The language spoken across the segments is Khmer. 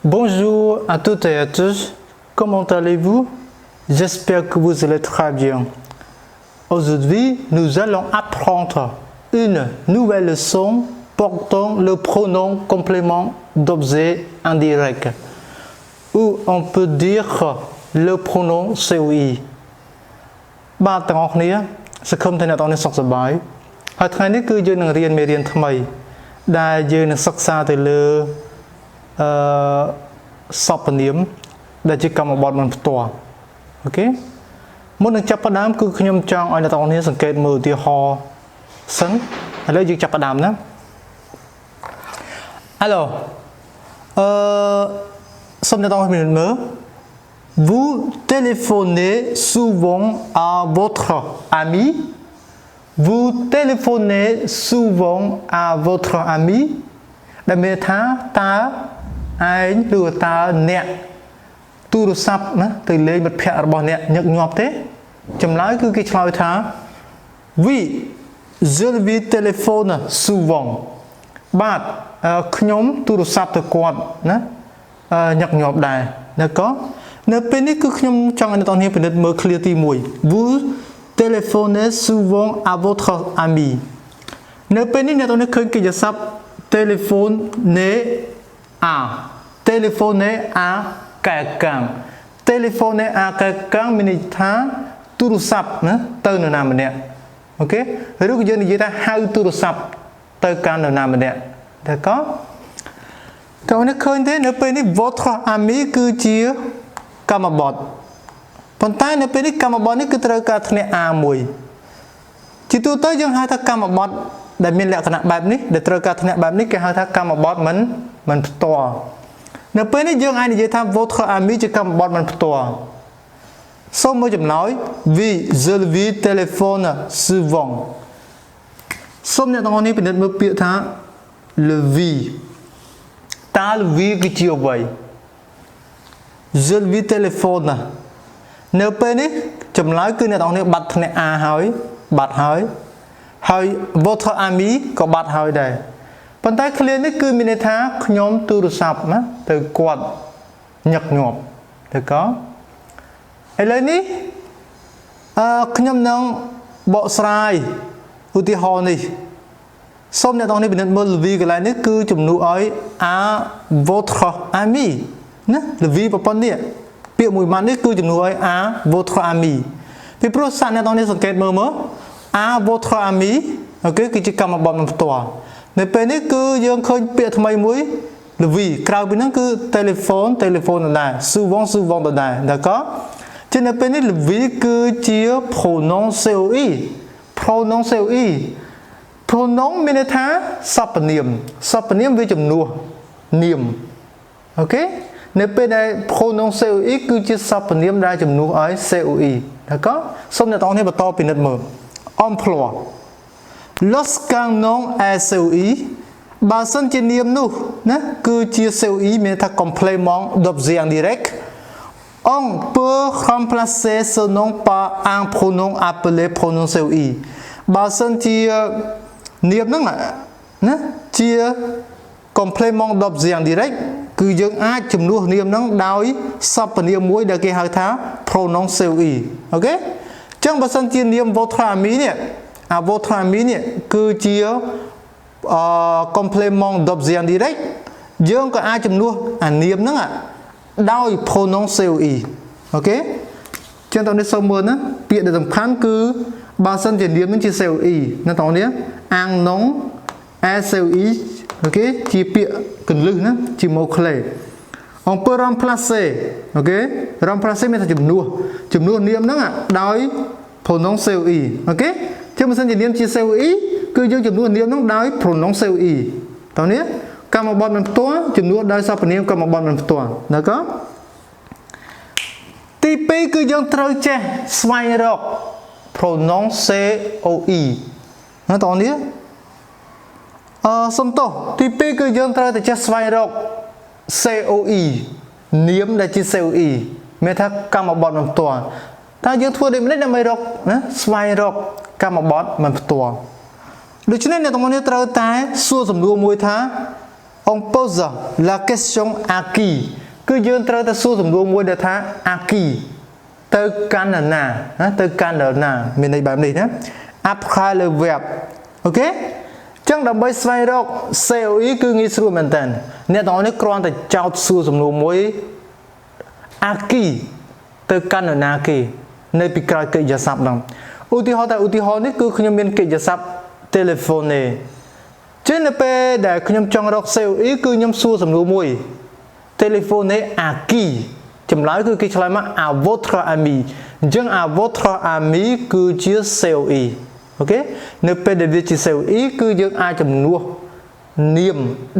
Bonjour à toutes et à tous, comment allez-vous? J'espère que vous allez très bien. Aujourd'hui, nous allons apprendre une nouvelle leçon portant le pronom complément d'objet indirect, ou on peut dire le pronom COI. Baទាំងអស់គ្នាសង្ឃឹមថាអ្នកទាំងនេះសុខសប្បាយហើយថ្ងៃនេះគឺយើងនឹងរៀនមេរៀនថ្មីដែលយើងនឹងសិក្សាទៅលើសព្វនាមដែលជាកម្មបទមិនផ្ទាល់អូខេមុននឹងចាប់ផ្ដើមគឺខ្ញុំចង់ឲ្យអ្នកទាំងនេះសង្កេតមើលឧទាហរណ៍សិនឥឡូវយើងចាប់ផ្ដើមណា Alors សូមអ្នកទាំងនេះមើល Vous téléphonez souvent à votre ami. Vous téléphonez souvent à votre ami. ដែលមានថាតើឯងឬតើអ្នកទូរស័ព្ទណាទៅលេងមិត្តភ័ក្តិរបស់អ្នកញឹកញាប់ទេចម្លើយគឺគេឆ្លើយថា Oui, je lui téléphone souvent. បាទខ្ញុំទូរស័ព្ទទៅគាត់ណាញឹកញាប់ដែរណាក៏នៅពេលនេះគឺខ្ញុំចង់ឲ្យអ្នកទាំងនេះពិនិត្យមើល clear ទី1 Vous téléphonez souvent à votre ami នៅពេលនេះអ្នកទាំងនេះឃើញកិច្ចសព្ទ téléphoner à quelqu'un téléphoner à quelqu'un មានន័យថាទូរស័ព្ទណាទៅនរណាម្នាក់អូខេឬក៏យើងនិយាយថាហៅទូរស័ព្ទទៅកាន់នរណាម្នាក់តែក៏តើអ្នកឃើញទេនៅពេលនេះ votre ami គឺជាកម្មបទប៉ុន្តែនៅពេលនេះកម្មបទនេះគឺត្រូវការធ្នាក់ A1 ជាទូទៅយើងហៅថាកម្មបទដែលមានលក្ខណៈបែបនេះដែលត្រូវការធ្នាក់បែបនេះគេហៅថាកម្មបទមិនផ្ទាល់នៅពេលនេះយើងអាចនិយាយថា votre ami ជាកម្មបទមិនផ្ទាល់សូមមើលចម្លើយ Oui, je lui téléphone souvent សូមអ្នកទាំងអស់នេះពិនិត្យមើលពាក្យថា le oui តើ le oui គឺជាអ្វី Je lui téléphone នៅពេលនេះចម្លើយគឺអ្នកទាំងនេះបាត់ធ្នាក់ A ហើយបាត់ហើយvotre ami ក៏បាត់ហើយដែរប៉ុន្តែ clear នេះគឺមានន័យថាខ្ញុំទូរស័ព្ទណាទៅគាត់ញឹកញាប់ទៅក៏ឥឡូវនេះខ្ញុំនឹងបកស្រាយឧទាហរណ៍នេះសូមអ្នកទាំងនេះពិនិត្យមើល le oui កន្លែងនេះគឺជំនួសឲ្យ à votre ami ណា le oui ប្រព័ន្ធនេះពាក្យមួយម៉ាត់នេះគឺជំនួសឲ្យ à votre ami ពីព្រោះសាក់អ្នកទាំងនេះសង្កេតមើលà votre ami អូខេគឺជាកម្មបទមិនផ្ទាល់នៅពេលនេះគឺយើងឃើញពាក្យថ្មីមួយ le oui ក្រៅពីហ្នឹងគឺ téléphone ដដែល souvent ដដែលd'accord ជានៅពេលនេះ le oui គឺជា pronom COI pronom COI pronom មានន័យថាសព្វនាមវាជំនួសនាមអូខេនៅពេលដែល pronom COI គឺជាសព្វនាមដែលជំនួសឲ្យ COI d'accord សូមអ្នកទាំងអស់គ្នាបន្តពិនិត្យមើល emploi lorsqu'un nom est COI បើសិនជានាមនោះណាគឺជា COI មានថា complément d'objet indirect on peut remplacer ce nom par un pronom appelé pronom COI បើសិនជានាមហ្នឹងណាជា complément d'objet indirect គឺយើងអាចជំនួសនាមហ្នឹងដោយសព្វនាមមួយដែលគេហៅថា pronom COI អូខេអញ្ចឹងបើសិនជានាម votre ami នេះvotre ami នេះគឺជា complément d'objet indirect យើងក៏អាចជំនួសអានាមហ្នឹងដោយ pronom COI អូខេអញ្ចឹងតើនេះសូមមើលណាពាក្យដែលសំខាន់គឺបើសិនជានាមនឹងជា COI ណាតើនេះ un nom est COI អូខេជាពាក្យកន្លឹះណាជា mot clé on peut remplacer អូខេ remplacer មានថាជំនួសនាមហ្នឹងដោយ pronom COI អូខេចឹងបើសិនជានាមជា COI គឺយើងជំនួសនាមហ្នឹងដោយ pronom COI តើនេះកម្មបទមិនផ្ទាល់ជំនួសដោយសព្វនាមកម្មបទមិនផ្ទាល់ណាក៏ទី2គឺយើងត្រូវចេះស្វែងរក pronom COI ណាតើនេះសំទោសទី2គឺយើងត្រូវតែចេះស្វែងរក COI នាមដែលជា COI មានថាកម្មបទមិនផ្ទាល់តើយើងធ្វើដូចម្តេចដើម្បីរកណាស្វែងរកកម្មបទមិនផ្ទាល់ដូច្នេះអ្នកទាំងអស់គ្នាត្រូវតែសួរសំណួរមួយថា on pose la question à qui គឺយើងត្រូវតែសួរសំណួរមួយដែលថា à qui ទៅកាន់នរណាទៅកាន់នរណាមានន័យបែបនេះណា après le verbe អូខេចឹងដើម្បីស្វែងរក COI គឺងាយស្រួលមែនតើអ្នកទាំងអស់នេះគ្រាន់តែចោទសួរសំណួរមួយ à qui ទៅកាន់នរណាគេនៅពីក្រោយកិច្ចសព្ទហ្នឹងឧទាហរណ៍នេះគឺខ្ញុំមានកិច្ចសព្ទ téléphoner ចឹងនៅពេលដែលខ្ញុំចង់រក COI គឺខ្ញុំសួរសំណួរមួយ téléphoner à qui ចម្លើយគឺគេឆ្លើយមក à votre ami អញ្ចឹង à votre ami គឺជា COI អូខេនៅពេលដែលវាជា COI គឺយើងអាចជំនួសនាម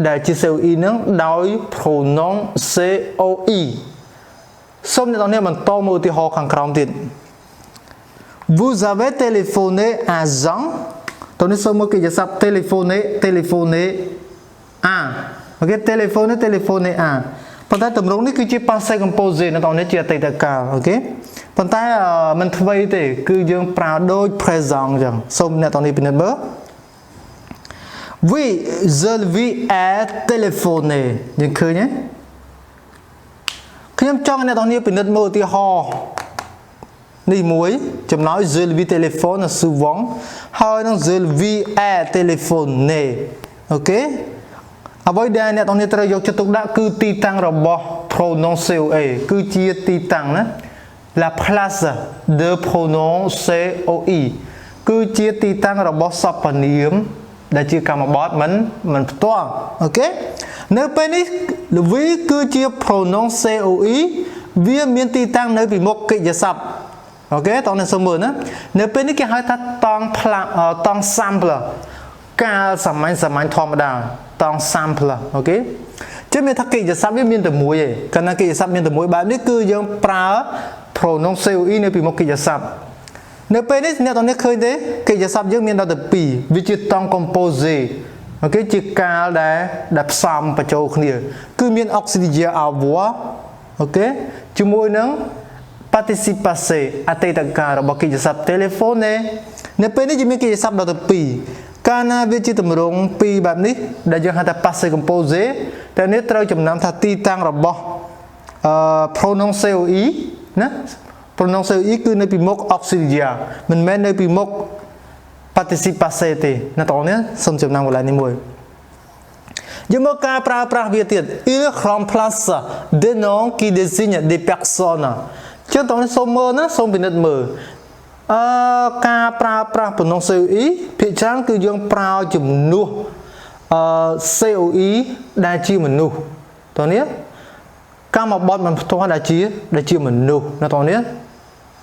ដែលជា COI ហ្នឹងដោយ pronom COI សូមអ្នកទាំងនេះបន្តមើលឧទាហរណ៍ខាងក្រោមទៀត Vous avez téléphoné à Jean តើនេះសូមមើលកិច្ចសព្ទ téléphoner à អូខេ téléphoner à ប៉ុន្តែទម្រង់នេះគឺជា passé composé នៅតោះនេះជាអតីតកាលអូខេប៉ុន្តែមិនថ្មីទេគឺយើងប្រើដូច présent អញ្ចឹងសូមអ្នកតោះនេះពិនិត្យមើល Oui je lui ai téléphoné យើងឃើញទេខ្ញុំចង់អ្នកតោះនេះពិនិត្យមើលឧទាហរណ៍នេះមួយចំណោយ je lui téléphone souvent ហើយនឹង je lui ai téléphoné អូខេអ្វីដែលអ្នកទាំងនេះត្រូវយកចិត្តទុកដាក់គឺទីតាំងរបស់ pronom COI គឺជាទីតាំងណា la place de pronom COI គឺជាទីតាំងរបស់សព្វនាមដែលជាកម្មបទមិនផ្ទាល់អូខេនៅពេលនេះ lui គឺជា pronom COI វាមានទីតាំងនៅពីមុខកិច្ចសព្ទអូខេតោះនេះសូមមើលណានៅពេលនេះគេហៅថាតង់ sample កាលសាមញ្ញធម្មតាតង់ sample អូខេចឹងមានថាកិច្ចសព្ទវាមានតែមួយឯងកាលណាកិច្ចសព្ទមានតែមួយបែបនេះគឺយើងប្រើ pronom COI នៅពីមុខកិច្ចសព្ទនៅពេលនេះអ្នកទាំងនេះឃើញទេកិច្ចសព្ទយើងមានដល់ទៅ2វាជាតង់ composé អូខេជាកាលដែលផ្សំបញ្ចូលគ្នាគឺមាន auxiliaire avoir អូខេជាមួយនឹង participe passé អតីតកាលរបស់កិច្ចសព្ទ téléphoner នៅពេលនេះយើងមានកិច្ចសព្ទដល់ទៅ2កាលណាវាជាទម្រង់2បែបនេះដែលយើងហៅថា passé composé តែនេះត្រូវចំណាំថាទីតាំងរបស់pronom COI ណា pronom COI គឺនៅពីមុខ auxiliaire មិនមែននៅពីមុខ participe passé ទេណាតោះនេះសូមចំណាំកន្លែងនេះមួយយើងមកការប្រើប្រាស់វាទៀត il remplace des noms qui désignent des personnes ចឹងតោះនេះសូមមើលណាសូមពិនិត្យមើលការប្រើប្រាស់ pronom COI ភាគច្រើនគឺយើងប្រើជំនួសCOI ដែលជាមនុស្សតោះនេះកម្មបទមិនផ្ទាល់ដែលជាមនុស្សណាតោះនេះ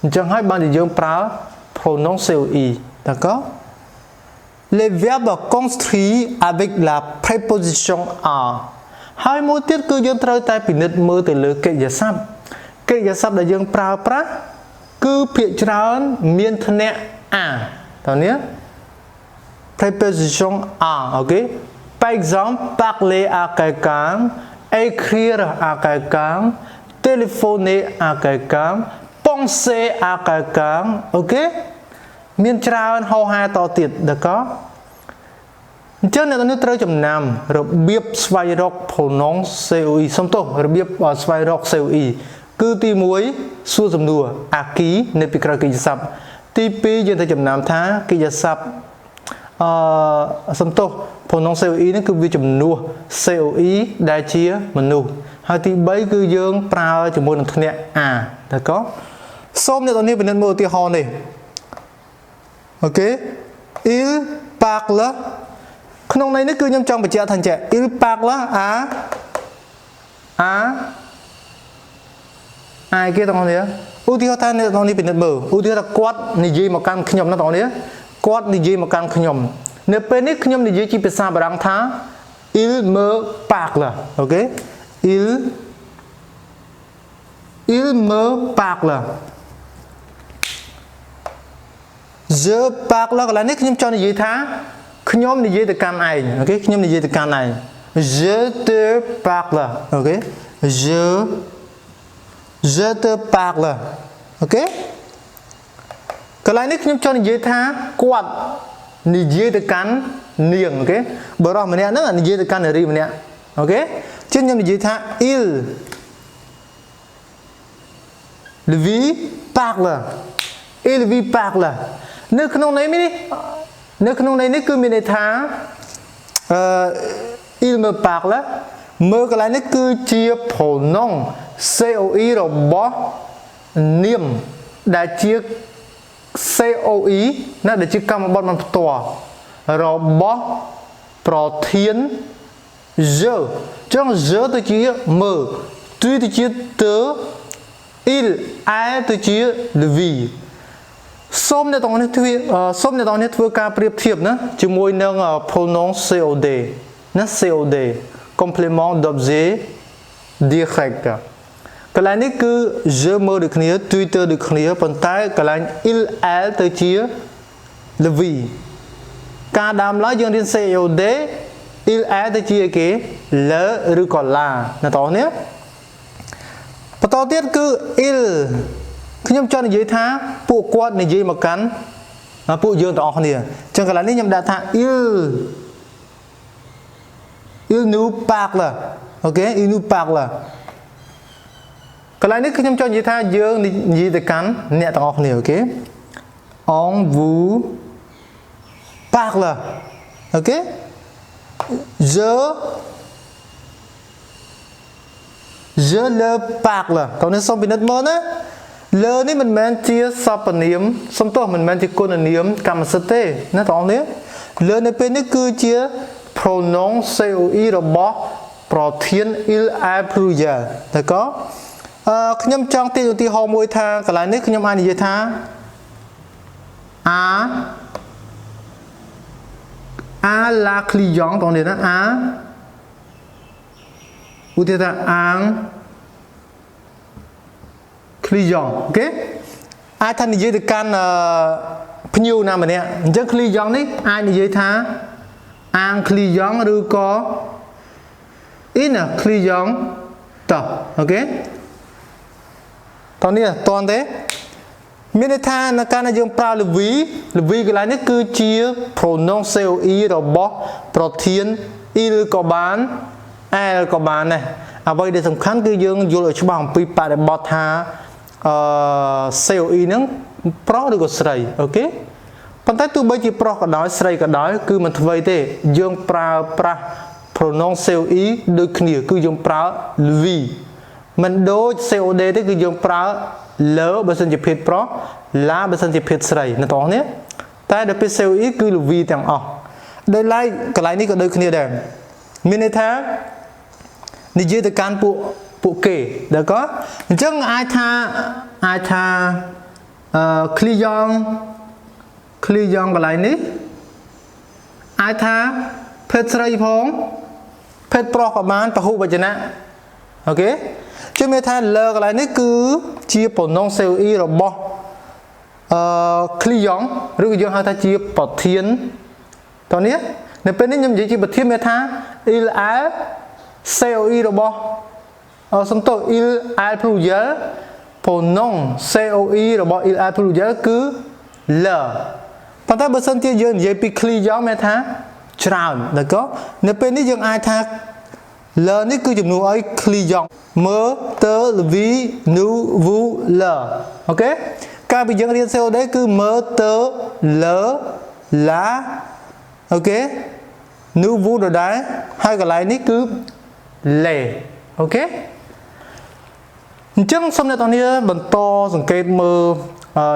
អញ្ចឹងហើយបានយើងប្រើ pronom COI d'accord les verbes construits avec la préposition à ហើយមួយទៀតគឺយើងត្រូវតែពិនិត្យមើលទៅលើកិច្ចសព្ទដែលយើងប្រើប្រាស់គឺភាគច្រើនមានធ្នាក់ à តើនេះ préposition à ok par exemple parler à quelqu'un écrire à quelqu'un téléphoner à quelqu'un penser à quelqu'un ok មានច្រើនហោហាតទៀតd'accord អញ្ចឹងអ្នកនេះត្រូវចំណាំរបៀបស្វែងរក pronom COI សុំទោសរបៀបស្វែងរក COI គឺទី1សួរសំណួរ à qui នៅពីក្រោយកិច្ចសព្ទទី2យើងត្រូវចំណាំថាកិច្ចសព្ទសុំទោស pronom COI នេះគឺវាជំនួស COI ដែលជាមនុស្សហើយទី3គឺយើងប្រើជាមួយនឹងធ្នាក់ à d'accord សូមអ្នកទាំងនេះពិនិត្យមើលឧទាហរណ៍នេះ ok il parle ក្នុងន័យនេះគឺខ្ញុំចង់បញ្ជាក់ថាអញ្ចឹង il parle à គេទាំងនេះឧទាហរណ៍ថាអ្នកទាំងនេះពិនិត្យមើលឧទាហរណ៍ថាគាត់និយាយមកកាន់ខ្ញុំណាទាំងនេះគាត់និយាយមកកាន់ខ្ញុំនៅពេលនេះខ្ញុំនិយាយជាភាសាបារាំងថា il me parle អូខេ il me parle je parle កន្លែងនេះខ្ញុំចង់និយាយថាខ្ញុំនិយាយទៅកាន់ឯងអូខេខ្ញុំនិយាយទៅកាន់ឯង je te parle អូខេ je te parle អូខេកន្លែងនេះខ្ញុំចង់និយាយថាគាត់និយាយទៅកាន់នាងអូខេបរិសម្នាក់ហ្នឹងនិយាយទៅកាន់នារីម្នាក់ ok chứ nhầm gì tha il lui parle il lui parle nước không này mi nước không này cứ mi này tha il me parle mơ cái này nó cứ chia pronom COI rồi bỏ niệm đã chia COI nó để chia cam bọnมันตัวrồi bỏ protein je trong je tôi chia mơ tuy tôi chia tớ il ai tôi chia lui xôm này tông này thưa ca เปรียบเทียบนะជាមួយនឹង pronom COD ណា COD complément d'objet direct កន្លែងនេះគឺ je មើលដូចគ្នា Twitter ដូចគ្នាប៉ុន្តែកន្លែង il elle ទៅជា lui ការដើមឡើយយើងរៀន COD il elle ទៅជាគេ le ឬក៏ la ណាតោះនេះបន្តទៀតគឺ il ខ្ញុំចង់និយាយថាពួកគាត់និយាយមកកាន់ពួកយើងទាំងអស់គ្នាអញ្ចឹងកន្លែងនេះខ្ញុំដាក់ថា il nous parle ok il nous parle កន្លែងនេះខ្ញុំចង់និយាយថាយើងនិយាយទៅកាន់អ្នកទាំងអស់គ្នាអូខេ on vous parle ok je le parle តោះនេះសូមពិនិត្យមើលណាលើនេះមិនមែនជាសព្វនាមសំទោសមិនមែនជាគុណនាមកម្មសិទ្ធិទេណាបងប្អូនលើនៅពេលនេះគឺជា pronom COI របស់ ប្រធាន il a plusieurs តើក៏ខ្ញុំចង់ទាញឧទាហរណ៍មួយថាកន្លែងនេះខ្ញុំអាចនិយាយថា a la client បងប្អូនណា a ឧទាហរណ៍ថា un client អូខេអាចថានិយាយទៅកាន់ភ្ញៀវណាម្នាក់អញ្ចឹង client នេះអាចនិយាយថា un client ឬក៏ une client តោះអូខេតោះនេះតន់ទេមានន័យថានៅកាលណាយើងប្រើ lui កន្លែងនេះគឺជា pronom COI របស់ប្រធាន il ក៏បាន elle ក៏បានដែរអ្វីដែលសំខាន់គឺយើងយល់ឲ្យច្បាស់អំពីបរិបទថា COI ហ្នឹងប្រុសឬក៏ស្រីអូខេប៉ុន្តែទោះបីជាប្រុសក៏ដោយស្រីក៏ដោយគឺមិនថ្មីទេយើងប្រើប្រាស់ pronom COI ដូចគ្នាគឺយើងប្រើ lui មិនដូច COD ទេគឺយើងប្រើ le បើសិនជាភេទប្រុស la បើសិនជាភេទស្រីណាបងប្អូនតែដល់ពេល COI គឺ lui ទាំងអស់ដោយឡែកកន្លែងនេះក៏ដូចគ្នាដែរមានន័យថានិយាយទៅកាន់ពួកគេដល់ក៏អញ្ចឹងអាចថាclient កន្លែងនេះអាចថាភេទស្រីផងភេទប្រុសក៏បានពហុវចនៈអូខេជឿមានថាលើកន្លែងនេះគឺជា pronom COI របស់client ឬក៏យើងហៅថាជាប្រធានតោះនេះនៅពេលនេះខ្ញុំនិយាយជាប្រធានមានថា il a COI របស់សំទោស il a plusieurs pronom COI របស់ il a plusieurs គឺ le ប៉ុន្តែបើសិនជាយើងនិយាយពី client មានថាច្រើនដល់ក៏នៅពេលនេះយើងអាចថា le នេះគឺជំនួសឲ្យ client មើលទៅ lui nous vous le អូខេកាលពីយើងរៀន COD គឺមើលទៅ le la អូខេ nous vous ដដែលហើយកន្លែងនេះគឺ les អូខេអញ្ចឹងសូមអ្នកទាំងនេះបន្តសង្កេតមើល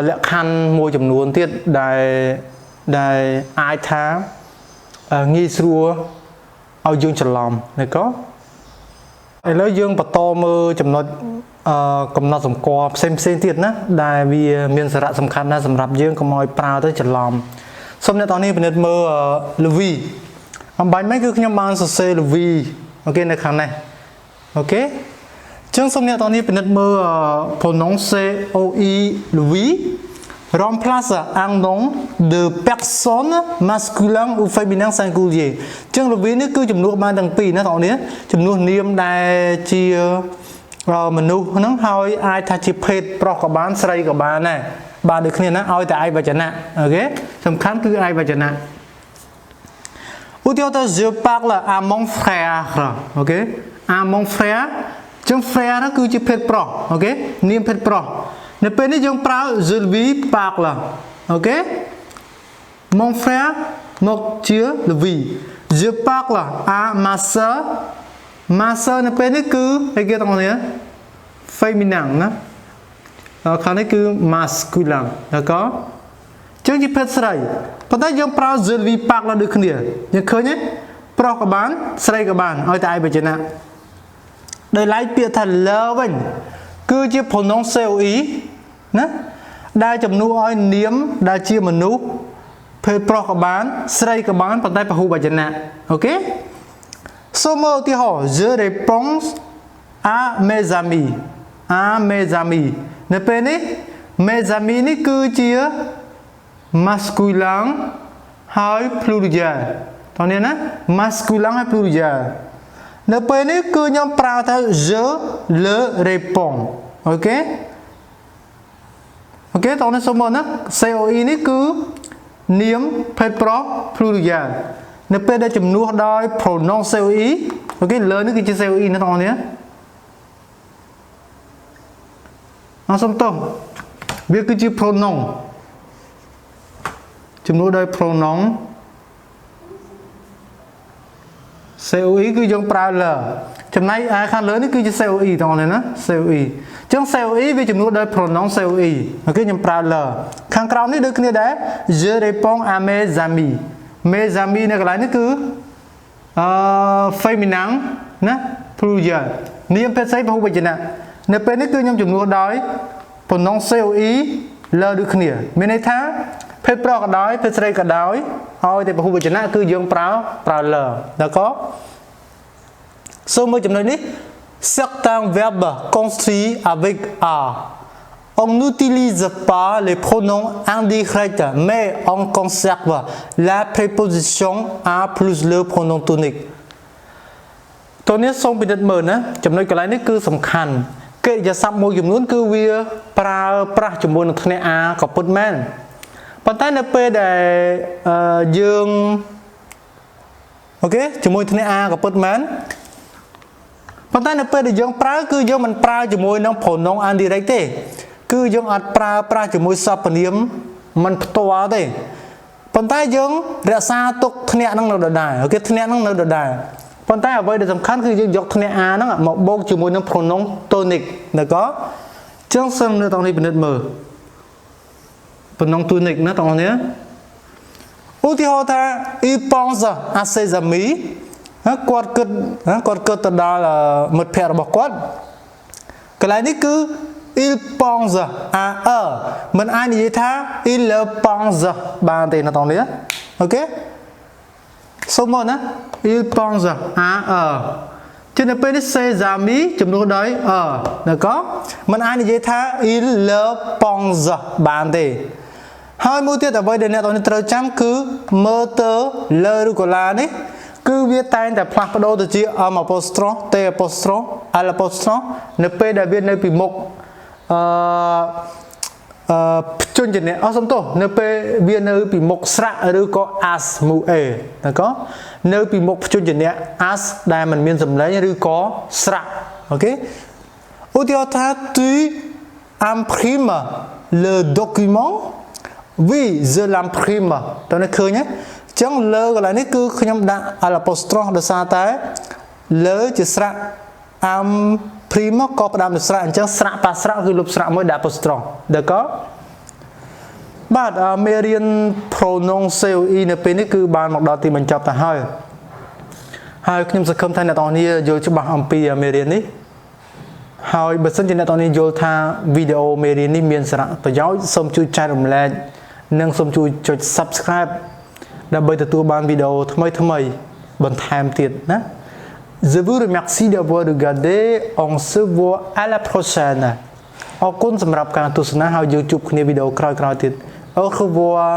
លក្ខខណ្ឌមួយចំនួនទៀតដែលអាចថាងាយស្រួលឲ្យយើងច្រឡំណាក៏ឥឡូវយើងបន្តមើលចំណុចកំណត់សម្គាល់ផ្សេងទៀតណាដែលវាមានសារៈសំខាន់ណាស់សម្រាប់យើងកុំឲ្យប្រើទៅច្រឡំសូមអ្នកទាំងនេះពិនិត្យមើល lui អំបញ្ញមិនគឺខ្ញុំបានសរសេរ lui អូខេនៅខាងនេះអូខេចឹងសូមអ្នកទាំងនេះពិនិត្យមើល pronom COI lui remplace un nom de personne masculin ou féminin singulier ចឹង lui នេះគឺជំនួសបានទាំងពីរណាបងប្អូនជំនួសនាមដែលជាមនុស្សហ្នឹងហើយអាចថាជាភេទប្រុសក៏បានស្រីក៏បានដែរបាទដូចគ្នាណាឲ្យតែឯកវចនៈអូខេសំខាន់គឺឯកវចនៈឧ ưu tiên ta je parle à mon frère ok à mon frère trong frère nó cứ chỉ phết pro ok niệm phết pro nếu bên này trong prao je lui parle ok mon frère một chữ là vì je parle à ma sœur nếu bên này cứ cái kia tao nói féminin đó khả năng cứ masculin được có chứ chỉ phết sợi còn tại trong prao je lui parle được không nhỉ nhưng khơi nhé pro các bạn sợi các bạn ở tại bây giờ nào đời lái bịa thành lơ vinh cứ chỉ pronom COI nè đa chấm nu oi niếm đa chia mà nu phê pro các bạn sợi các bạn còn tại bảo hộ bây giờ nào ok số một thì họ je réponds à mes amis nè bên này mes amis này cứ chia masculin hay pluriel tao nhớ nè masculin hay pluriel nếu bên này cứ nhóm prao theo je le réponds ok ok tao nói số một á COI này cứ niếm phê pro pluriel nếu bên đây chấm nuốt đôi pronom COI ok lớn nữa cái chữ COI nó tao nhé nó xong tao biết cái chữ pronom chấm nuốt đôi pronom COI cứ dùng prao l chấm này ai khăn lớn thì cứ cho COI tao này nó COI trong COI vì chấm nuốt đôi pronom COI ok dùng prao l khăn cào này được cái này đấy je réponds à mes amis này cái này nó cứ féminin nè pluriel niệm phép say bảo bây giờ nè nếu bên này cứ nhầm chấm nuốt đôi pronom COI l được cái này bên này thá phép pro cái đói phép say cái đói thôi thì bảo hộ bây giờ nè cứ dùng prao l đã có số mới chấm nói đi certains verbes construits avec a on n'utilise pas les pronoms indirects mais on conserve la préposition a plus le pronom tonique ตัวนี้ส่งไปดัดเหมือนนะจำนวนกันไรนี่คือสำคัญเกิดจะซับโมยจำนวนคือเวียปลาจำนวนทนอากับปุ่นแม่นปัจจัยในเปได้ยืงโอเคจำนวนทนอากับปุ่นแม่นปัจจัยในเปได้ยืงปลาคือยืงมันปลาจำนวนน้องผลน้องอันดีไรเต้คือยืงอัดปลาจำนวนซับปนิยมมันตัวเต้ปัจจัยยืงเรียซาตกทนอานั่งเราได้โอเคทนอานั่งเราได้ปัจจัยเอาไว้เดี๋ยวสำคัญคือยืงยกทนอานั่งมาโบกจำนวนน้องผลน้องโตนิกแล้วก็จังซึ่งในตรงนี้เป็นนิดมือpronom tonique nó tao nhớ ưu tiên họ ta il pense à ses amis quạt cất từ đó là một phe là bọc quát cái này cứ il pense à mình ai như thế il le pense bàn tiền nó tao nhớ ok số 1 á il pense à cho nên bên ses amis chấm nút đấy là có mình ai như thế il le pense bàn tiền hai mối tiết ở đây để tao nói chăm cứ mơ tơ lơ được là đấy cứ viết tay tại plak đô từ chỉ apostrophe t apostrophe al apostrophe np đã viết nơi bị mục chuyên trình này xong tổ np viết nơi bị mục sạ rồi có as mu e là có nơi bị mục chuyên trình này as đây mình miên dùm lấy rồi có sạ ok ô tiêu ta tu imprime le document vì je l'imprime tao nói khơi nhé chẳng lơ gọi là ní cứ khi nhom đã apostrophe được sao tới lơ chỉ sạ imprime có đam được sạ chẳng sạ pa sạคือลบสระmới đã apostrophe được có bạn American pronom COI ในពេលនេះគឺបានមកដល់ទីបញ្ចប់ទៅហើយខ្ញុំសង្ឃឹមថាអ្នកនរយល់ច្បាស់អំពី American នេះហើយបើសិនជាអ្នកនរយល់ថាវីដេអូ American នេះមានសារៈប្រយោជន៍សូមជួយចែករំលែកនិងសូមជួយចុច Subscribe ដើម្បីទទួលបានវីដេអូថ្មីបន្ថែមទៀតណា Je vous remercie d'avoir regardé on se voit à la prochaine អរគុណសម្រាប់ការទស្សនាហើយយើងជួបគ្នាវីដេអូក្រោយៗទៀត Au revoir